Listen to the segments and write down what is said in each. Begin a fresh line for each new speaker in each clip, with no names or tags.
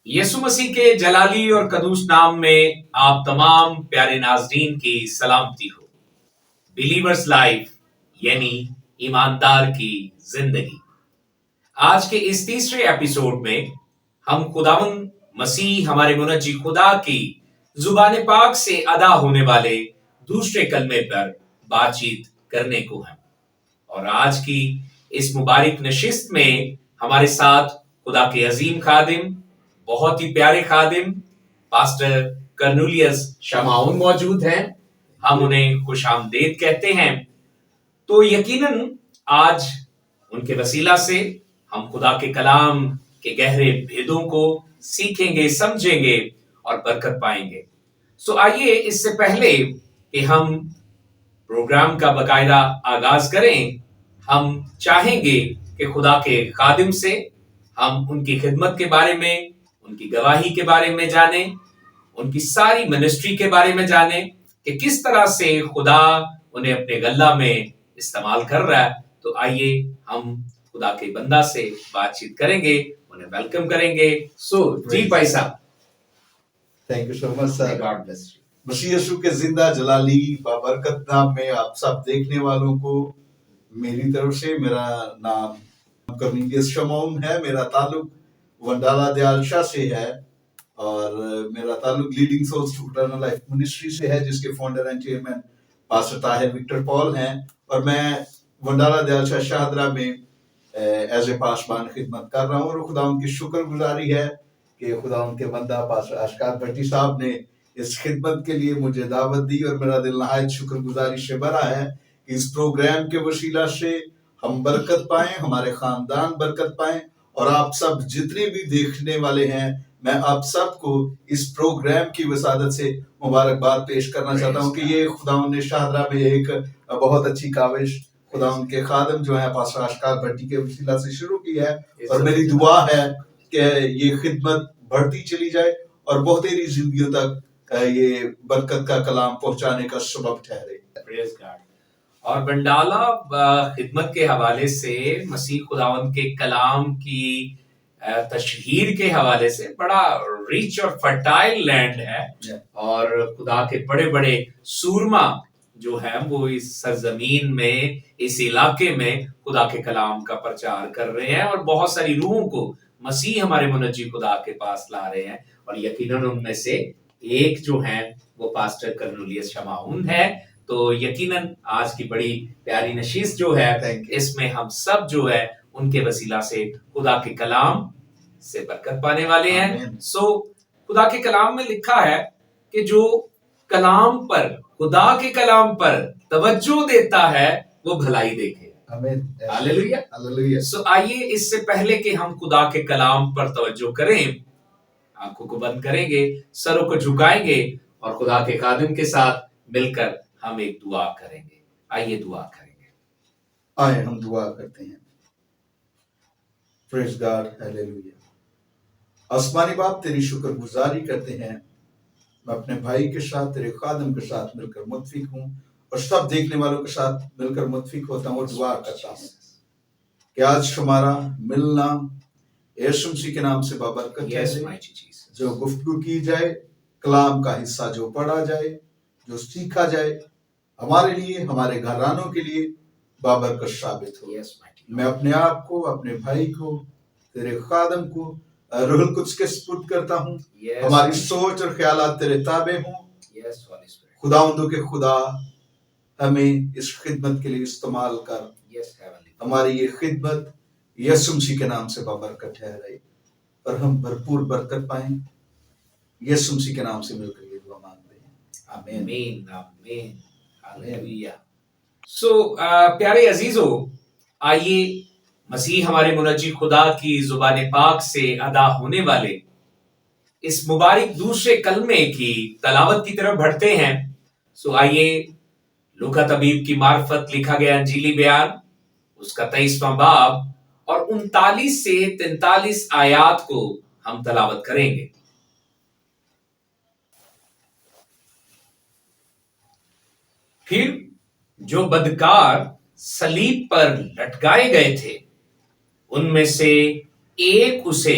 یسوع مسیح کے جلالی اور قدوس نام میں آپ تمام پیارے ناظرین کی سلامتی ہو۔ بلیورز لائف یعنی ایماندار کی زندگی، آج کے اس تیسرے ایپیسوڈ میں ہم خداوند مسیح ہمارے منجی خدا کی زبان پاک سے ادا ہونے والے دوسرے کلمے پر بات چیت کرنے کو ہیں، اور آج کی اس مبارک نشست میں ہمارے ساتھ خدا کے عظیم خادم، بہت ہی پیارے خادم پاسٹر کرنولیس شمعون موجود ہیں۔ ہم انہیں خوش آمدید کہتے ہیں۔ تو یقیناً آج ان کے وسیلہ سے ہم خدا کے کلام کے گہرے بھیدوں کو سیکھیں گے، سمجھیں گے اور برکت پائیں گے۔ آئیے اس سے پہلے کہ ہم پروگرام کا باقاعدہ آغاز کریں، ہم چاہیں گے کہ خدا کے خادم سے ہم ان کی خدمت کے بارے میں، ان کی گواہی کے بارے میں جانیں، ان کی ساری منسٹری کے بارے میں جانیں کہ کس طرح سے خدا انہیں اپنے غلہ میں استعمال کر رہا ہے۔ تو آئیے ہم خدا کے بندہ سے بات چیت کریں گے، انہیں ویلکم کریں گے۔ جی بھائی صاحب،
تھینک یو سو مچ سر۔ مسیح یسوع کے زندہ جلالی بابرکت نام میں آپ سب دیکھنے والوں کو میری طرف سے، میرا نام کرنیلیس شمعون ہے، میرا تعلق ونڈالا دیالشا سے ہے، اور میرا تعلق Leading Souls to Eternal Life Ministry سے ہے، جس کے founder and chairman pastor Tahir Victor Paul ہیں، اور میں ونڈالا دیالشا شاہدرہ میں ایز اے پاسبان خدمت کر رہا ہوں، اور خدا ان کی شکر گزاری ہے کہ خدا ان کے بندہ پاسٹر اشکار بھٹی صاحب نے اس خدمت کے لیے مجھے دعوت دی، اور میرا دل نہایت شکر گزاری سے بھرا ہے کہ اس پروگرام کے وسیلہ سے ہم برکت پائیں، ہمارے خاندان برکت پائیں، اور آپ سب جتنے بھی دیکھنے والے ہیں، میں آپ سب کو اس پروگرام کی وسادت سے مبارکباد پیش کرنا چاہتا ہوں کہ یہ خداوند نے شاہدرہ میں ایک بہت اچھی کاوش خداوند کے خادم جو ہیں پاسٹر اشکار بھٹی کے وسیلہ سے شروع کی ہے، اور میری دعا ہے کہ یہ خدمت بڑھتی چلی جائے اور بہتری زندگیوں تک یہ برکت کا کلام پہنچانے کا سبب ٹھہرے۔
اور بنڈالا خدمت کے حوالے سے، مسیح خداوند کے کلام کی تشہیر کے حوالے سے بڑا ریچ اور فرٹائل لینڈ ہے، اور خدا کے بڑے بڑے سورما جو ہیں وہ اس سرزمین میں، اس علاقے میں خدا کے کلام کا پرچار کر رہے ہیں، اور بہت ساری روحوں کو مسیح ہمارے منجی خدا کے پاس لا رہے ہیں، اور یقیناً ان میں سے ایک جو ہیں وہ پاسٹر کرنولیس شمعون ہے۔ تو یقیناً آج کی بڑی پیاری نشست جو ہے، اس میں ہم سب جو ہے ان کے وسیلہ سے خدا کے کلام سے برکت پانے والے ہیں۔ خدا کے کلام میں لکھا ہے کہ جو کلام پر، خدا کے کلام پر توجہ دیتا ہے وہ بھلائی دیکھے۔ ہاللیلویہ۔ آئیے اس سے پہلے کہ ہم خدا کے کلام پر توجہ کریں، آنکھوں کو بند کریں گے، سروں کو جھکائیں گے، اور خدا کے خادم کے ساتھ مل کر ہم ایک دعا کریں گے۔ آئیے دعا کریں گے۔
آئے ہم دعا کرتے ہیں۔ پریز گاڈ، ہاللیلویہ۔ آسمانی باپ، تیری شکر گزاری کرتے ہیں، میں اپنے بھائی کے ساتھ، تیرے خادم کے ساتھ مل کر متفق ہوں، اور سب دیکھنے والوں کے ساتھ مل کر متفق ہوتا ہوں اور دعا کرتا ہوں کہ آج ہمارا ملنا یسوع مسیح کے نام سے بابرکت ہے، جو گفتگو کی جائے، کلام کا حصہ جو پڑھا جائے، جو سیکھا جائے، ہمارے لیے، ہمارے گھرانوں کے لیے بابرکت ثابت ہو۔ میں اپنے آپ کو، اپنے بھائی کو، تیرے خادم کو روح القدس کے سپرد کرتا ہوں، ہماری سوچ اور خیالات تیرے تابع ہوں۔ خداوندوں کے خدا، ہمیں اس خدمت کے لیے استعمال کر، ہماری یہ خدمت یسوع مسیح کے نام سے بابرکت ٹھہرے، اور ہم بھرپور برکت پائیں۔ یسوع مسیح کے نام سے مل کر یہ دعا مانگتے ہیں، آمین،
آمین، ہاللیلویہ۔ پیارے عزیزو، آئیے مسیح ہمارے منجی خدا کی زبان پاک سے ادا ہونے والے اس مبارک دوسرے کلمے کی تلاوت کی طرف بڑھتے ہیں۔ آئیے لوکا طبیب کی معرفت لکھا گیا انجیلی بیان، اس کا 23واں باب اور 39 سے 43 آیات کو ہم تلاوت کریں گے۔ پھر جو بدکار صلیب پر لٹکائے گئے تھے، ان میں سے ایک اسے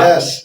Yes.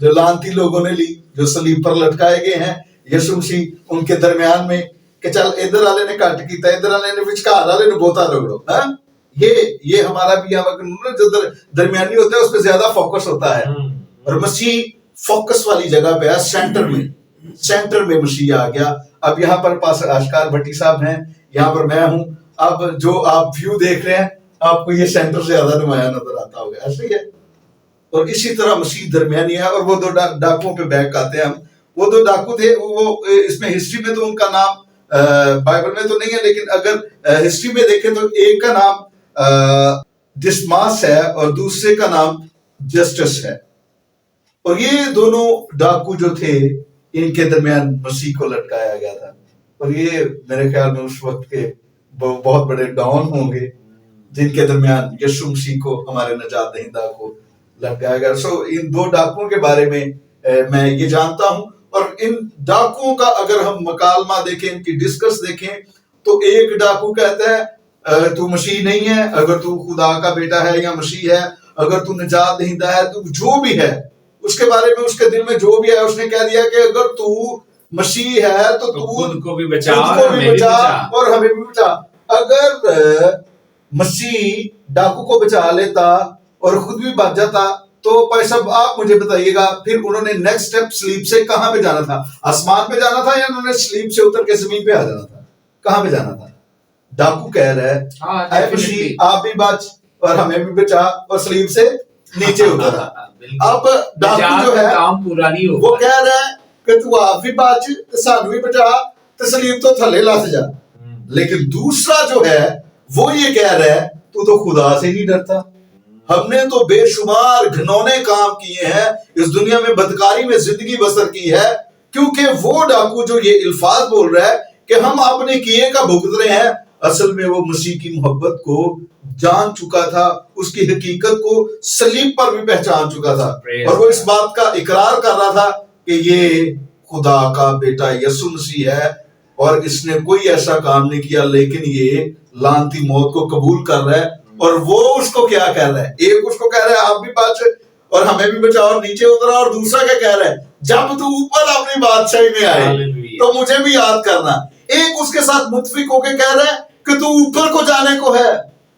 جو لانتی لوگوں نے لی, جو صلیب پر لٹکائے گئے ہیں, یسوع مسیح ان کے درمیان میں کہ چل ادھر والے نے کٹ کیتا, ادھر والے نے وچکار والے نے بوتا رگڑو. یہ ہمارا بھی یہاں جو درمیانی ہوتا ہے اس پہ زیادہ فوکس ہوتا ہے, اور مسیح فوکس والی جگہ پہ ہے, سینٹر میں مسیح آ گیا. اب یہاں پر پاس اشکار بھٹی صاحب ہیں, یہاں پر میں ہوں. اب جو آپ ویو دیکھ رہے ہیں آپ کو یہ سینٹر سے زیادہ نمایاں نظر آتا ہوگا, ایسے ہی ہے. اور اسی طرح مسیح درمیانی ہے. اور وہ دو ڈاکوؤں پہ بیک آتے ہیں ہم. وہ دو ڈاکو تھے, وہ اس میں ہسٹری میں تو ان کا نام بائبل میں تو نہیں ہے, لیکن اگر ہسٹری میں دیکھیں تو ایک کا نام ڈسماس ہے اور دوسرے کا نام جسٹس ہے. اور یہ دونوں ڈاکو جو تھے ان کے درمیان مسیح کو لٹکایا گیا تھا. اور یہ میرے خیال میں اس وقت کے بہت بڑے ڈان ہوں گے جن کے درمیان یسوع مسیح کو, ہمارے نجات دہندہ کو لٹکایا گیا. سو ان دو ڈاکوؤں کے بارے میں میں یہ جانتا ہوں. اور ان ڈاکوؤں کا اگر ہم مکالمہ دیکھیں, ان کی ڈسکس دیکھیں, تو ایک ڈاکو کہتا ہے تو مسیح نہیں ہے, اگر تو خدا کا بیٹا ہے یا مسیح ہے, اگر تو نجات دہندہ ہے, تو جو بھی ہے اس کے بارے میں اس کے دل میں جو بھی ہے اس نے کہہ دیا کہ اگر تو مسیح ہے تو
خود کو بھی بچا
اور ہمیں بھی بچا. اگر مسیح ڈاکو کو بچا لیتا اور خود بھی بچ جاتا تو بھائی صاحب آپ مجھے بتائیے گا پھر انہوں نے نیکسٹ سٹیپ سلیپ سے کہاں پہ جانا تھا؟ آسمان پہ جانا تھا یا انہوں نے سلیپ سے اتر کے زمین پہ آ جانا تھا؟ کہاں پہ جانا تھا؟ ڈاکو کہہ رہا ہے اے مسیح آپ بھی بچ اور ہمیں بھی بچا, اور سلیپ سے نیچے اترا. اب ڈاکو جو ہے وہ کہہ رہا ہے کہ تو آپ بھی بچ, سانو بھی بچا, سلیپ تو تھلے لس جا. لیکن دوسرا جو ہے وہ یہ کہہ رہا ہے تو خدا سے نہیں ڈرتا. ہم نے تو بے شمار گھنونے کام کیے ہیں, اس دنیا میں بدکاری میں زندگی بسر کی ہے. کیونکہ وہ ڈاکو جو یہ الفاظ بول رہا ہے کہ ہم اپنے کیے کا بھگت رہے ہیں, اصل میں وہ مسیح کی محبت کو جان چکا تھا, اس کی حقیقت کو صلیب پر بھی پہچان چکا تھا, اور وہ اس بات کا اقرار کر رہا تھا کہ یہ خدا کا بیٹا یسوع مسیح ہے, اور اس نے کوئی ایسا کام نہیں کیا, لیکن یہ لعنتی موت کو قبول کر رہا ہے. اور وہ اس کو کیا کہہ رہا ہے؟ ایک اس کو کہہ رہا ہے آپ بھی بچ اور ہمیں بھی بچاؤ اور نیچے اترا, اور دوسرا کیا کہہ رہا ہے جب تو اوپر اپنی بادشاہی میں آئے تو مجھے بھی یاد کرنا. ایک اس کے ساتھ متفق ہو کے کہہ رہا ہے کہ تو اوپر کو جانے کو ہے,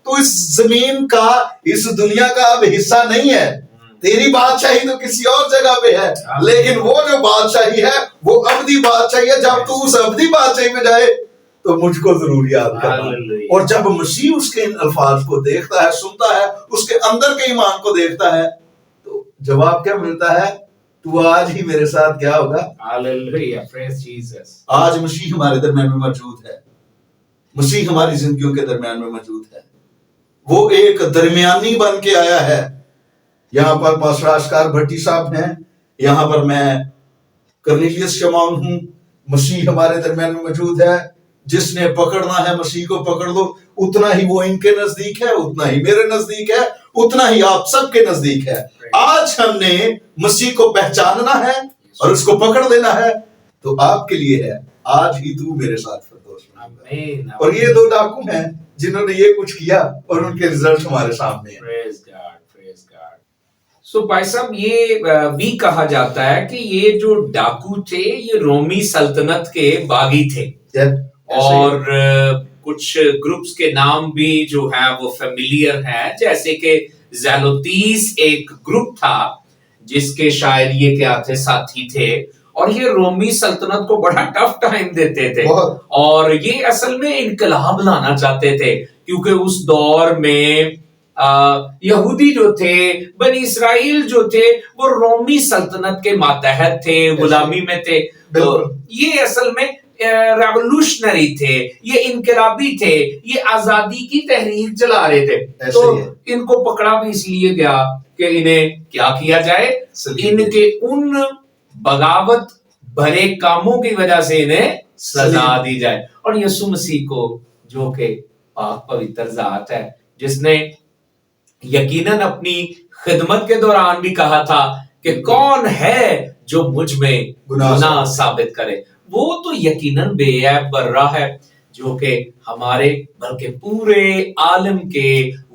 تو اس زمین کا, اس دنیا کا اب حصہ نہیں ہے, تیری بادشاہی تو کسی اور جگہ پہ ہے, لیکن وہ جو بادشاہی ہے وہ ابدی بادشاہی ہے. جب تو اس ابدی بادشاہی میں جائے تو مجھ کو ضرور یاد کرنا. اور جب مسیح اس کے ان الفاظ کو دیکھتا ہے, سنتا ہے, اس کے اندر کے ایمان کو دیکھتا ہے, تو جواب کیا ملتا ہے؟ تو آج ہی میرے ساتھ کیا ہوگا؟ آج مسیح ہمارے درمیان میں موجود ہے, مسیح ہماری زندگیوں کے درمیان میں موجود ہے. وہ ایک درمیانی بن کے آیا ہے. یہاں پر پاسٹر اشکار بھٹی صاحب ہیں, یہاں پر میں کرنیلیس شمعون ہوں. مسیح ہمارے درمیان میں موجود ہے. جس نے پکڑنا ہے مسیح کو پکڑ لو, اتنا ہی وہ ان کے نزدیک ہے, اتنا ہی میرے نزدیک ہے, اتنا ہی آپ سب کے نزدیک ہے. آج ہم نے مسیح کو پہچاننا ہے اور اس کو پکڑ لینا ہے, تو آپ کے لیے ہے آج ہی تو میرے ساتھ فردوس میں. اور یہ دو ڈاکو ہیں جنہوں نے یہ کچھ کیا اور ان کے رزلٹ ہمارے سامنے ہیں.
سو بھائی صاحب یہ بھی کہا جاتا ہے کہ یہ جو ڈاکو تھے یہ رومی سلطنت کے باغی تھے, اور کچھ گروپس کے نام بھی جو ہے وہ فیملیئر ہیں, جیسے کہ زیلوتیس ایک گروپ تھا جس کے شاید یہ کیا تھے, ساتھی تھے, اور یہ رومی سلطنت کو بڑا ٹف ٹائم دیتے تھے, اور یہ اصل میں انقلاب لانا چاہتے تھے, کیونکہ اس دور میں یہودی جو تھے, بنی اسرائیل جو تھے, وہ رومی سلطنت کے ماتحت تھے, غلامی میں تھے. تو یہ اصل میں ریولوشنری تھے, یہ انقلابی تھے, یہ آزادی کی تحریک چلا رہے تھے. تو ان کو پکڑا بھی اس لیے گیا کہ انہیں کیا کیا جائے, ان کے ان بغاوت بھرے کاموں کی وجہ سے انہیں سزا دی جائے. اور یسوع مسیح کو جو کہ پاک پوتر ذات ہے, جس نے یقیناً اپنی خدمت کے دوران بھی کہا تھا کہ کون ہے جو مجھ میں گناہ ثابت کرے, وہ تو یقیناً بے عیب برہ ہے, جو کہ ہمارے بلکہ پورے عالم کے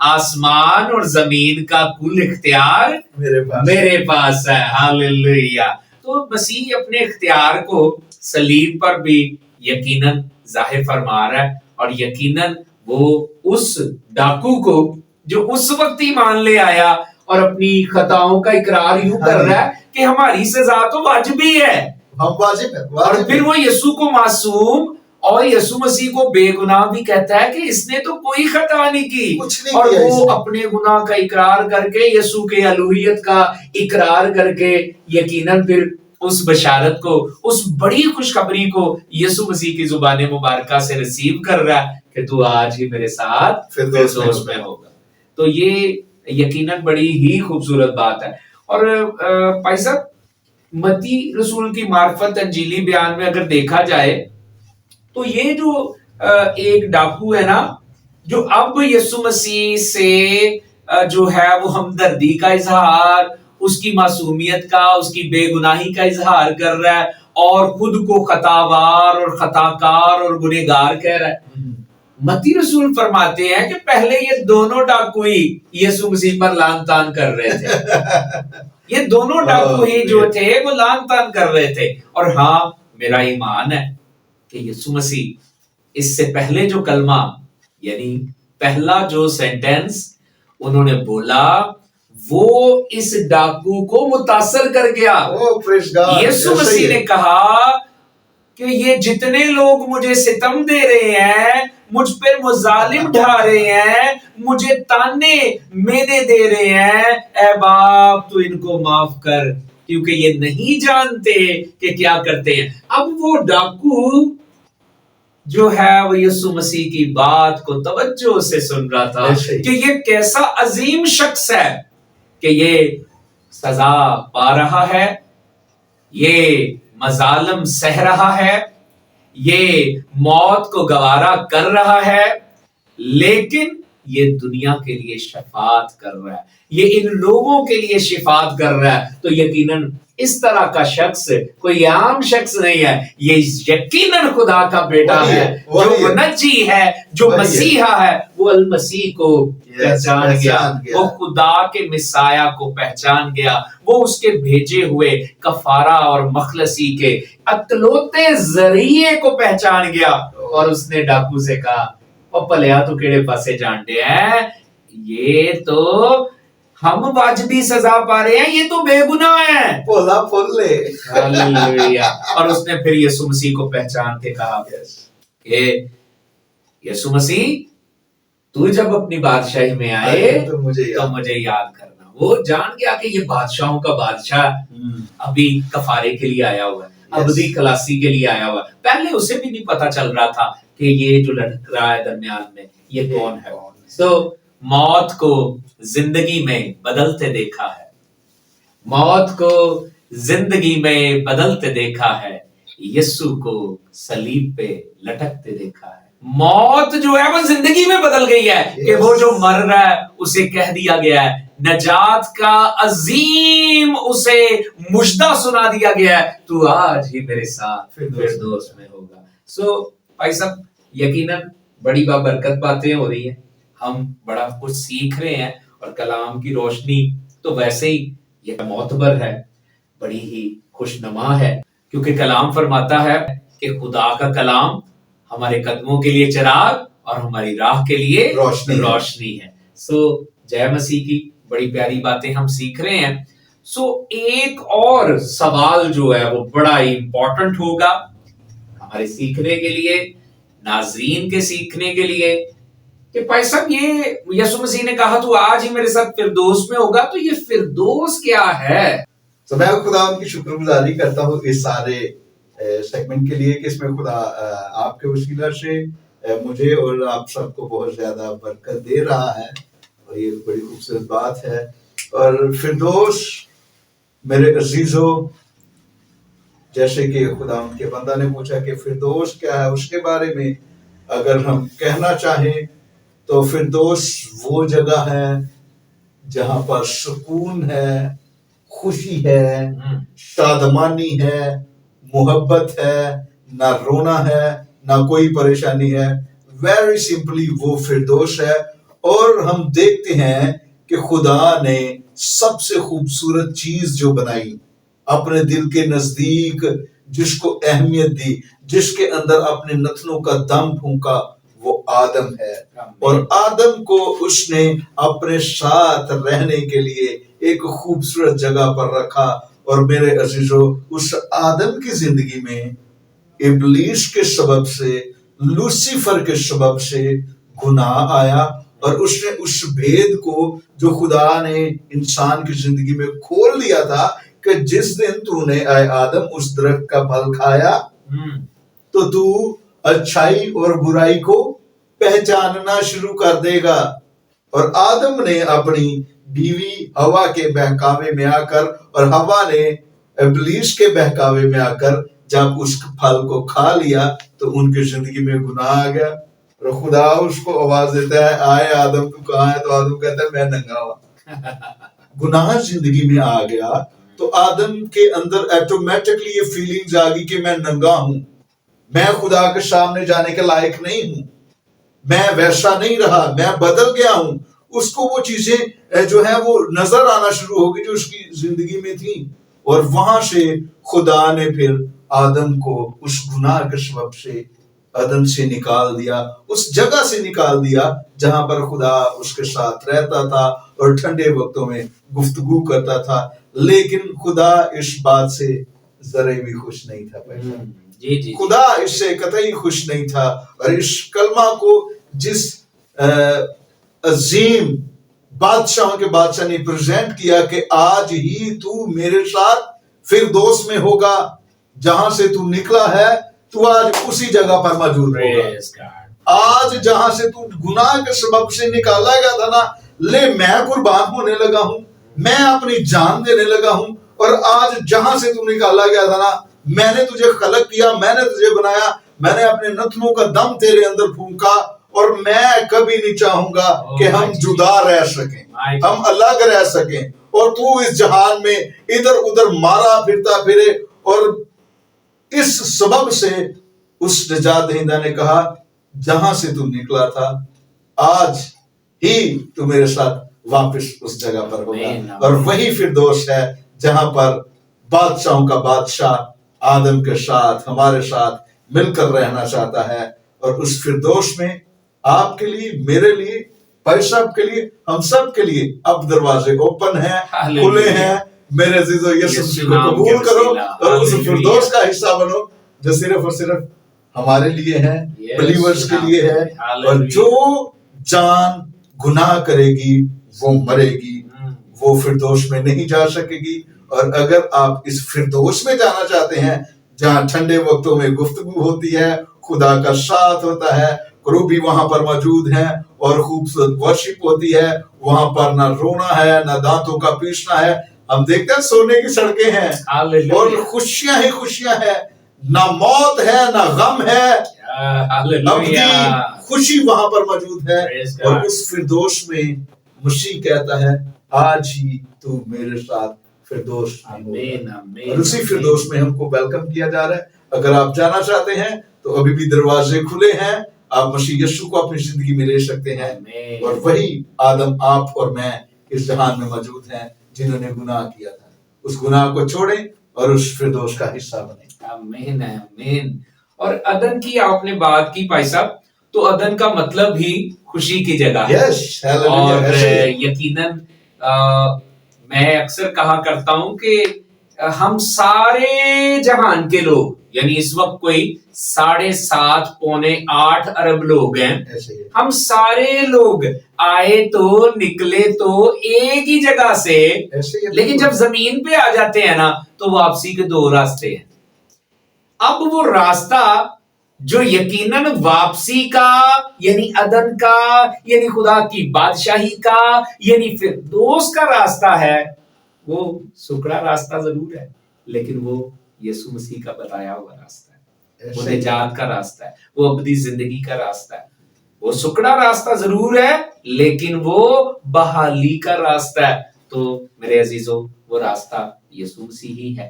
آسمان اور زمین کا کل اختیار میرے پاس ہے. ہاللیلویا. تو مسیح اپنے اختیار کو صلیب پر بھی یقیناً ظاہر فرما رہا ہے, اور یقیناً وہ اس ڈاکو کو جو اس وقت ایمان لے آیا اور اپنی خطاؤں کا اقرار یوں کر رہا ہے کہ ہماری سزا تو واجبی ہے, اور پھر وہ یسوع کو معصوم اور یسوع مسیح کو بے گناہ بھی کہتا ہے کہ اس نے تو کوئی خطا نہیں کی, اور وہ اپنے گناہ کا اقرار کر کے یسوع کے الوہیت کا اقرار کر کے یقیناً پھر اس بشارت کو, اس بڑی خوشخبری کو یسوع مسیح کی زبان مبارکہ سے ریسیو کر رہا ہے کہ تو آج ہی میرے ساتھ فردوس میں ہوگا. تو یہ یقیناً بڑی ہی خوبصورت بات ہے. اور بھائی صاحب, متی رسول کی معرفت انجیلی بیان میں اگر دیکھا جائے تو یہ جو ایک ڈاکو ہے نا, جو اب یسوع مسیح سے جو ہے وہ ہمدردی کا اظہار, اس کی معصومیت کا, اس کی بے گناہی کا اظہار کر رہا ہے, اور خود کو خطاوار اور خطاکار اور گنہگار کہہ رہا ہے. متی رسول فرماتے ہیں کہ پہلے یہ دونوں ڈاکو ہی یسوع مسیح پر لعن طعن کر رہے تھے. یہ دونوں ڈاکو ہی جو تھے وہ لعن طعن کر رہے تھے. اور ہاں, میرا ایمان ہے کہ یسوع مسیح اس سے پہلے جو کلمہ, یعنی پہلا جو سینٹنس انہوں نے بولا, وہ اس ڈاکو کو متاثر کر گیا. یسوع مسیح نے کہا کہ یہ جتنے لوگ مجھے ستم دے رہے ہیں, مجھ پر مظالم ڈھا رہے ہیں, مجھے تانے مینے دے رہے ہیں, اے باپ تو ان کو معاف کر, کیونکہ یہ نہیں جانتے کہ کیا کرتے ہیں. اب وہ ڈاکو جو ہے وہ یسوع مسیح کی بات کو توجہ سے سن رہا تھا کہ یہ کیسا عظیم شخص ہے کہ یہ سزا پا رہا ہے, یہ مظالم سہ رہا ہے, یہ موت کو گوارا کر رہا ہے, لیکن یہ دنیا کے لیے شفاعت کر رہا ہے, یہ ان لوگوں کے لیے شفاعت کر رہا ہے. تو یقیناً اس طرح کا شخص کوئی عام شخص نہیں ہے, یہ یقیناً خدا کا بیٹا ہے, جو منجی ہے, جو مسیحا ہے. وہ المسیح کو پہچان گیا, وہ خدا کے مسیح کو پہچان گیا, وہ اس کے بھیجے ہوئے کفارہ اور مخلصی کے اکلوتے ذریعے کو پہچان گیا. اور اس نے ڈاکو سے کہا, او پلیا تو کیڑے پاسے جانتے ہیں, یہ تو ہم واجبی سزا پا رہے ہیں, یہ تو بے گناہ ہیں.
بولا پھول لے.
ہاللیلویا. اور اس نے پھر یسوع مسیح کو پہچان کے کہا کہ یسوع مسیح, تو جب اپنی بادشاہی میں آئے تو مجھے یاد کرنا. وہ جان گیا کہ یہ بادشاہوں کا بادشاہ ابھی کفارے کے لیے آیا ہوا ہے, ابدی خلاصی کے لیے آیا ہوا ہے. پہلے اسے بھی نہیں پتا چل رہا تھا کہ یہ جو لٹک رہا ہے درمیان میں یہ کون ہے. تو موت کو زندگی میں بدلتے دیکھا ہے, موت کو زندگی میں بدلتے دیکھا ہے, یسوع کو صلیب پہ لٹکتے دیکھا ہے. موت جو ہے وہ زندگی میں بدل گئی ہے کہ وہ جو مر رہا ہے اسے کہہ دیا گیا ہے, نجات کا عظیم اسے مژدہ سنا دیا گیا ہے, تو آج ہی میرے ساتھ فردوس میں ہوگا. سو بھائی صاحب, یقیناً بڑی بابرکت باتیں ہو رہی ہیں, ہم بڑا کچھ سیکھ رہے ہیں, اور کلام کی روشنی تو ویسے ہی یہ معتبر ہے, بڑی ہی خوشنما ہے, کیونکہ کلام فرماتا ہے کہ خدا کا کلام ہمارے قدموں کے لیے چراغ اور ہماری راہ کے لیے روشنی ہے. سو جے مسیح کی بڑی پیاری باتیں ہم سیکھ رہے ہیں. سو ایک اور سوال جو ہے وہ بڑا ہی امپورٹنٹ ہوگا ہمارے سیکھنے کے لیے, ناظرین کے سیکھنے کے لیے, کہ بھائی صاحب یہ یسوع مسیح نے کہا تو آج ہی میرے ساتھ فردوس میں ہوگا, تو یہ فردوس کیا ہے؟
تو میں خدا کی شکر گزاری کرتا ہوں اس سارے سیگمنٹ کے لیے کہ اس میں خدا آپ کے وسیلہ سے مجھے اور آپ سب کو بہت زیادہ برکت دے رہا ہے, اور یہ بڑی خوبصورت بات ہے. اور فردوس میرے عزیزو, جیسے کہ خدا ان کے بندہ نے پوچھا کہ فردوس کیا ہے, اس کے بارے میں اگر ہم کہنا چاہیں تو فردوس وہ جگہ ہے جہاں پر سکون ہے, خوشی ہے, شادمانی ہے, محبت ہے, نہ رونا ہے, نہ کوئی پریشانی ہے. ویری سمپلی وہ فردوس ہے. اور ہم دیکھتے ہیں کہ خدا نے سب سے خوبصورت چیز جو بنائی اپنے دل کے نزدیک، جس کو اہمیت دی، جس کے اندر اپنے نتنوں کا دم پھونکا، وہ آدم ہے. اور آدم کو اس نے اپنے ساتھ رہنے کے لیے ایک خوبصورت جگہ پر رکھا. اور میرے عزیزو، اس آدم کی زندگی میں ابلیس کے سبب سے، لوسیفر کے سبب سے گناہ آیا، اور اس نے اس بھید کو جو خدا نے انسان کی زندگی میں کھول دیا تھا کہ جس دن تو نے اے آدم اس درخت کا پھل کھایا تو تو اچھائی اور برائی کو پہچاننا شروع کر دے گا. اور آدم نے اپنی بیوی ہوا کے بہکاوے میں آ کر، اور ہوا نے ابلیس کے بہکاوے میں آ کر جب اس پھل کو کھا لیا تو ان کی زندگی میں گناہ آ گیا. اور خدا اس کو آواز دیتا ہے، آئے آدم تو کہاں ہے؟ تو آدم کہتا ہے میں ننگا ہوں. گناہ زندگی میں آ گیا تو آدم کے اندر ایٹومیٹکلی یہ فیلنگز آ گئی کہ میں ننگا ہوں، میں خدا کے سامنے جانے کے لائق نہیں ہوں، میں ویسا نہیں رہا، میں بدل گیا ہوں. اس کو وہ چیزیں جو ہیں وہ نظر آنا شروع ہو گئی جو اس کی زندگی میں تھی. اور وہاں سے خدا نے پھر آدم کو اس گناہ کے سبب سے عدن سے نکال دیا، اس جگہ سے نکال دیا جہاں پر خدا اس کے ساتھ رہتا تھا اور ٹھنڈے وقتوں میں گفتگو کرتا تھا. لیکن خدا اس بات سے ذرے بھی خوش نہیں تھا. خدا اس سے قطعی خوش نہیں تھا. اور اس کلمہ کو جس عظیم بادشاہوں کے بادشاہ نے پریزنٹ کیا کہ آج ہی تو میرے ساتھ فردوس میں ہوگا، جہاں سے تو نکلا ہے تو آج اسی جگہ پر موجود ہوگا. آج جہاں سے تو گناہ کے سبب سے نکالا گیا تھا نا، لے میں قربان ہونے لگا ہوں، میں اپنی جان دینے لگا ہوں. اور آج جہاں سے تو نکالا گیا تھا نا، میں نے تجھے خلق کیا، میں نے تجھے بنایا، میں نے اپنے نتنوں کا دم تیرے اندر پھونکا. اور میں کبھی نہیں چاہوں گا کہ ہم جدا رہ سکیں، ہم الگ رہ سکیں، اور تو اس جہان میں ادھر ادھر مارا پھرتا پھرے. اور اس سبب سے اس نجات دہندہ نے کہا جہاں سے تو نکلا تھا آج ہی تو میرے ساتھ واپس اس جگہ پر ہوگا. اور وہی فردوس ہے جہاں پر بادشاہوں کا بادشاہ آدم کے ساتھ، ہمارے ساتھ مل کر رہنا چاہتا ہے. اور اس فردوس میں آپ کے لیے، میرے لیے، بھائی صاحب کے لیے، ہم سب کے لیے اب دروازے اوپن ہیں، کھلے ہیں. میرے عزیزو، یسوع مسیح کو قبول کرو اور اس فردوس کا حصہ بنو جو صرف اور صرف ہمارے لیے ہے، بلیورز کے لیے ہے. اور جو جان گناہ کرے گی وہ مرے گی، وہ فردوس میں نہیں جا سکے گی. اور اگر آپ اس فردوس میں جانا چاہتے ہیں جہاں ٹھنڈے وقتوں میں گفتگو ہوتی ہے، خدا کا ساتھ ہوتا ہے، کروبی وہاں پر موجود ہیں اور خوبصورت ورشپ ہوتی ہے، وہاں پر نہ رونا ہے نہ دانتوں کا پیسنا ہے. ہم دیکھتے ہیں سونے کی سڑکیں ہیں اور خوشیاں ہی خوشیاں ہیں، نہ موت ہے نہ غم ہے، ابدی خوشی وہاں پر موجود ہے. اور اس فردوس میں مسیح کہتا ہے آج ہی تو میرے ساتھ فردوس میں ہوگا. اور اسی فردوس میں ہم کو ویلکم کیا جا رہا ہے. اگر آپ جانا چاہتے ہیں تو ابھی بھی دروازے کھلے ہیں، آپ مسیح یسوع کو اپنی زندگی میں لے سکتے ہیں. اور وہی آدم، آپ اور میں اس جہان میں موجود ہیں جنہوں نے گناہ کیا تھا. اس گناہ کو چھوڑیں اور اس فردوس کا حصہ بنیں.
آمین آمین. اور عدن کی آپ نے بات کی بھائی صاحب، تو عدن کا مطلب ہی خوشی کی جگہ ہے. اور یقیناً میں اکثر کہا کرتا ہوں کہ ہم سارے جہان کے لوگ، یعنی اس وقت کوئی 7.5 پونے 8 ارب لوگ ہیں، ہم سارے لوگ آئے تو نکلے تو ایک ہی جگہ سے، لیکن جب زمین پہ آ جاتے ہیں نا تو واپسی کے 2 راستے ہیں. اب وہ راستہ جو یقیناً واپسی کا، یعنی عدن کا، یعنی خدا کی بادشاہی کا، یعنی فردوس کا راستہ ہے، وہ سکڑا راستہ ضرور ہے، لیکن وہ یسوع مسیح کا بتایا ہوا راستہ ہے، وہ نجات کا راستہ ہے، وہ ابدی زندگی کا راستہ ہے. وہ سکڑا راستہ ضرور ہے لیکن وہ بحالی کا راستہ ہے. تو میرے عزیزو، وہ راستہ یسوع مسیح ہی ہے.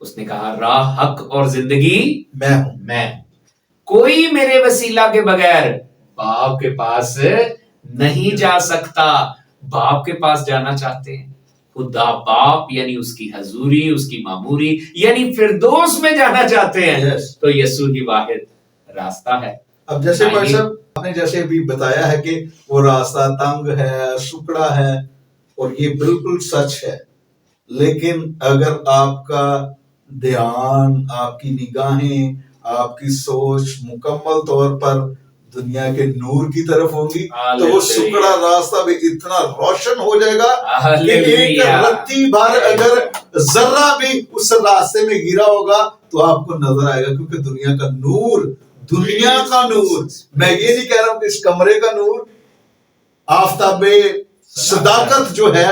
اس نے کہا راہ، حق اور زندگی
میں ہوں.
کوئی میرے وسیلہ کے بغیر باپ کے پاس نہیں جا سکتا. باپ کے پاس جانا چاہتے ہیں, خدا باپ یعنی اس کی حضوری, اس کی معموری یعنی فردوس میں جانا چاہتے ہیں, تو یسوع ہی واحد راستہ ہے.
اب جیسے بھائی صاحب آپ نے جیسے بھی بتایا ہے کہ وہ راستہ تنگ ہے, سکڑا ہے, اور یہ بالکل سچ ہے. لیکن اگر آپ کا دھیان, آپ کی نگاہیں, آپ کی سوچ مکمل طور پر دنیا کے نور کی طرف ہوگی تو وہ سکڑا راستہ بھی اتنا روشن ہو جائے گا کہ ایک رتی بھر اگر ذرہ بھی اس راستے میں گرا ہوگا تو آپ کو نظر آئے گا, کیونکہ دنیا کا نور, دنیا کا نور, میں یہ نہیں کہہ رہا ہوں کہ اس کمرے کا نور, آفتاب صداقت جو ہے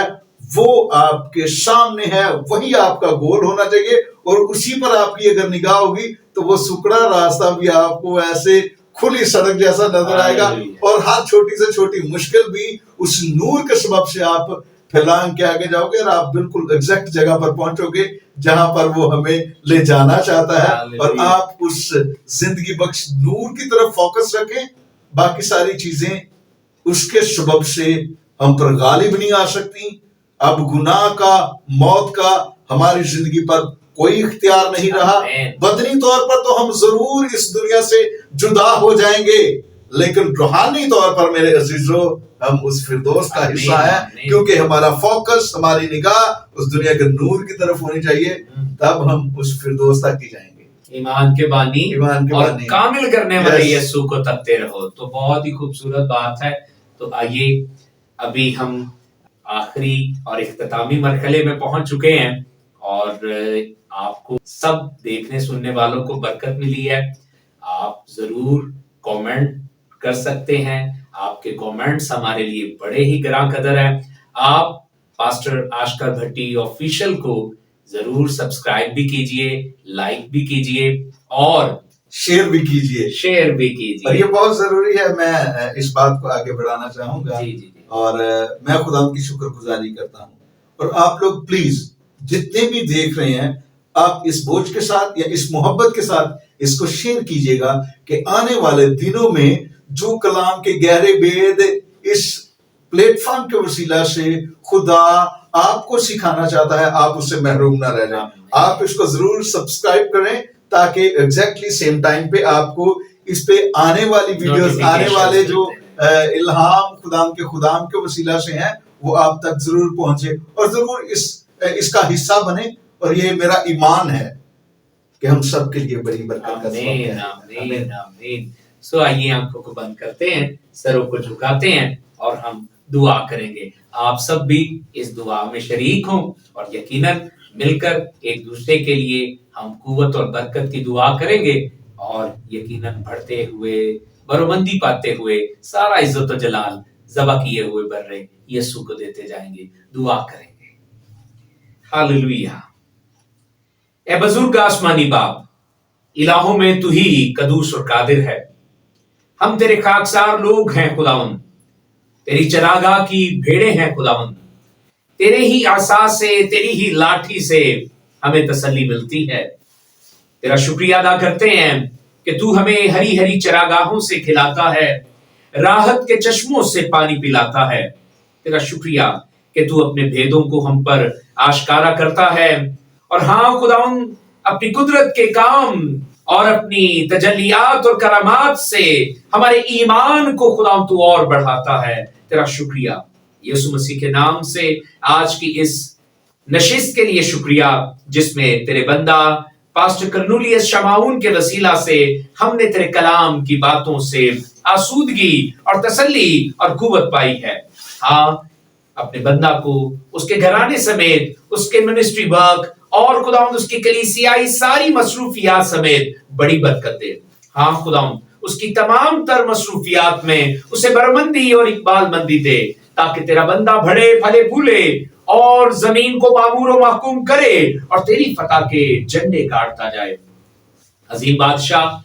وہ آپ کے سامنے ہے, وہی آپ کا گول ہونا چاہیے, اور اسی پر آپ کی اگر نگاہ ہوگی تو وہ سکڑا راستہ بھی آپ کو ایسے کھلی سڑک جیسا نظر آئے گا, اور ہر چھوٹی سے چھوٹی مشکل بھی اس نور کے سبب سے آپ پھیلان کے آگے جاؤ گے, اور آپ بالکل ایگزیکٹ جگہ پر پہنچو گے جہاں پر وہ ہمیں لے جانا چاہتا ہے. اور آپ اس زندگی بخش نور کی طرف فوکس رکھیں, باقی ساری چیزیں اس کے سبب سے ہم پر غالب نہیں آ سکتی. اب گناہ کا, موت کا ہماری زندگی پر کوئی اختیار نہیں رہا. بدنی طور پر تو ہم ضرور اس دنیا سے جدا ہو جائیں گے, لیکن روحانی طور پر میرے عزیزو ہم اس فردوس کا حصہ ہیں, کیونکہ ہمارا فوکس, ہماری نگاہ اس دنیا کے نور کی طرف ہونی چاہیے, تب ہم اس فردوس تک ہی جائیں گے.
ایمان کے بانی اور کامل کرنے والے یسوع کو تکتے رہو. تو بہت ہی خوبصورت بات ہے. تو آئیے ابھی ہم آخری اور اختتامی مرحلے میں پہنچ چکے ہیں, اور آپ کو سب دیکھنے سننے والوں کو برکت ملی ہے. آپ ضرور کومنٹ کر سکتے ہیں, آپ کے کومنٹس ہمارے لیے بڑے ہی گراں قدر ہیں. آپ پاسٹر آشکر بھٹی آفیشیل کو ضرور سبسکرائب بھی کیجئے, لائک بھی کیجئے, اور
شیئر بھی کیجئے. اور یہ بہت ضروری ہے, میں اس بات کو آگے بڑھانا چاہوں گا. اور میں خدا کی شکر گزاری کرتا ہوں. اور آپ لوگ پلیز جتنے بھی دیکھ رہے ہیں, آپ اس بوجھ کے ساتھ یا اس محبت کے ساتھ اس کو شیئر کیجئے گا کہ آنے والے دنوں میں جو کلام کے گہرے بید اس پلیٹ فارم کے وسیلہ سے خدا آپ کو سکھانا چاہتا ہے, آپ اس سے محروم نہ رہ جائیں. آپ اس کو ضرور سبسکرائب کریں تاکہ ایگزیکٹلی سیم ٹائم پہ آپ کو اس پہ آنے والی ویڈیوز, آنے والے جو الہام خدام کے وسیلہ سے ہیں وہ آپ تک ضرور پہنچے, اور ضرور اس کا حصہ بنے. اور یہ میرا ایمان ہے کہ ہم سب کے لیے بڑی برکت کا سبب ہے.
آمین آمین. سو آئیے آنکھوں کو بند کرتے ہیں, سروں کو جھکاتے ہیں, اور ہم دعا کریں گے. آپ سب بھی اس دعا میں شریک ہوں, اور یقیناً مل کر ایک دوسرے کے لیے ہم قوت اور برکت کی دعا کریں گے, اور یقیناً بڑھتے ہوئے, برومندی پاتے ہوئے سارا عزت و جلال ذبح کیے ہوئے برے یسوع کو دیتے جائیں گے. دعا کریں گے. ہاللویہ. اے بزرگ آسمانی باپ, الہوں میں تو ہی قدوس اور قادر ہے. ہم تیرے خاکسار لوگ ہیں خداوند, تیری چراگاہ کی بھیڑیں ہیں خداوند. تیرے ہی عصا سے, تیری ہی لاٹھی سے ہمیں تسلی ملتی ہے. تیرا شکریہ ادا کرتے ہیں کہ تو ہمیں ہری ہری چراگاہوں سے کھلاتا ہے, راحت کے چشموں سے پانی پلاتا ہے. تیرا شکریہ کہ تو اپنے بھیدوں کو ہم پر آشکارا کرتا ہے, اور ہاں خداوند اپنی قدرت کے کام اور اپنی تجلیات اور کرامات سے ہمارے ایمان کو خداوند تو اور بڑھاتا ہے. تیرا شکریہ یسوع مسیح کے نام سے آج کی اس نشست کے لیے شکریہ, جس میں تیرے بندہ پاسٹر کرنولیس شمعون کے وسیلہ سے ہم نے تیرے کلام کی باتوں سے آسودگی اور تسلی اور قوت پائی ہے. ہاں, اپنے بندہ کو اس کے گھرانے سمیت اس کے منسٹری ورک اور خداوند اس کی کلیسیائی ساری مصروفیات سمیت بڑی برکت دے. ہاں خداوند اس کی تمام تر مصروفیات میں اسے برمندی اور اقبال مندی دے, تاکہ تیرا بندہ بڑھے پھلے پھولے اور زمین کو معمور و محکوم کرے اور تیری فتح کے جھنڈے گاڑتا جائے. عظیم بادشاہ,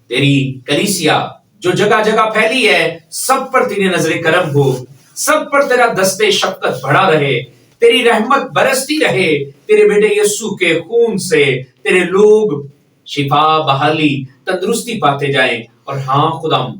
تیری کلیسیا جو جگہ جگہ پھیلی ہے, سب پر تیری نظر کرم ہو, سب پر تیرا دستے شفقت بڑھا رہے, تیری رحمت برستی رہے. تیرے بیٹے یسوع کے خون سے تیرے لوگ شفا, بحالی, تندرستی پاتے جائیں. اور ہاں خداوند